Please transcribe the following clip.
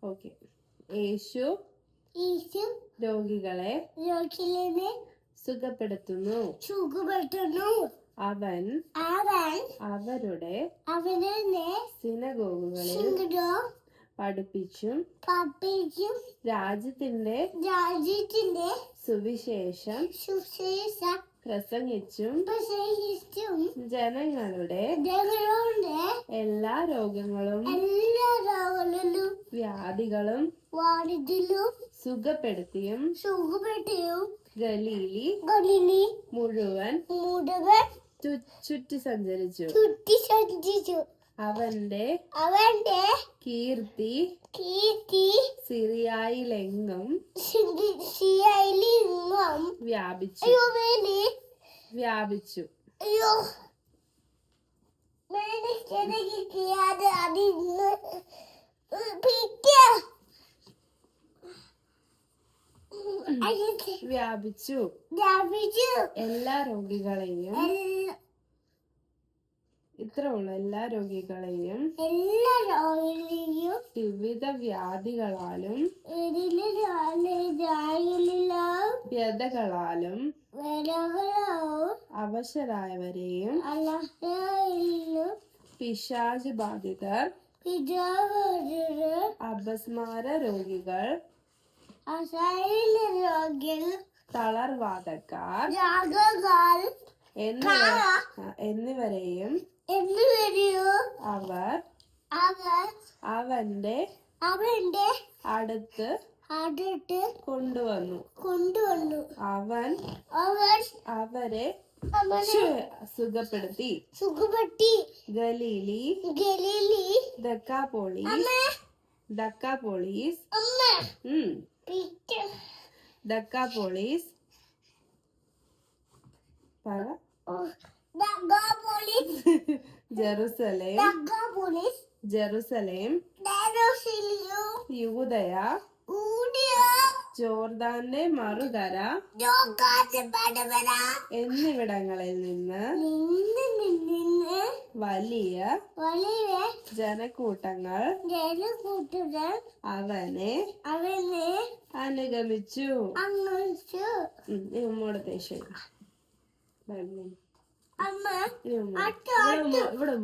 Okay. യേശു രോഗികളെ സുഖപ്പെടുത്തുന്നു. അവൻ അവരുടെ സിനഗോഗുകളിൽ പഠിപ്പിച്ചും രാജ്യത്തിന്റെ സുവിശേഷം പ്രസംഗിച്ചും ജനങ്ങളുടെ എല്ലാ രോഗങ്ങളും വ്യാധികളും സുഖപ്പെടുത്തിയും ഗലീലി മുഴുവൻ ചുറ്റി സഞ്ചരിച്ചു. അവന്റെ കീർത്തി സിറിയയിലെങ്ങും വ്യാപിച്ചു. എല്ലാ രോഗികളെയും എല്ലാ രോഗികളെയും വിവിധ വ്യാധികളാലും വ്യതകളാലും അവശരായവരെയും പിശാച് ബാധിതർ അപസ്മാര രോഗികൾ തളർവാദക്കാർ എന്നിവരെയും അവർ അവന്റെ അടുത്ത് കൊണ്ടുവന്നു. അവൻ അവരെ സുഖപ്പെടുത്തി. ഗലീലി ദക്കാപോളിസ് ജെറുസലേം യൂദയ ജോർദാന്റെ മറുകര എന്നിവിടങ്ങളിൽ നിന്ന് വലിയ ജനക്കൂട്ടങ്ങൾ അവനെ അനുഗമിച്ചു. ഇവിടെ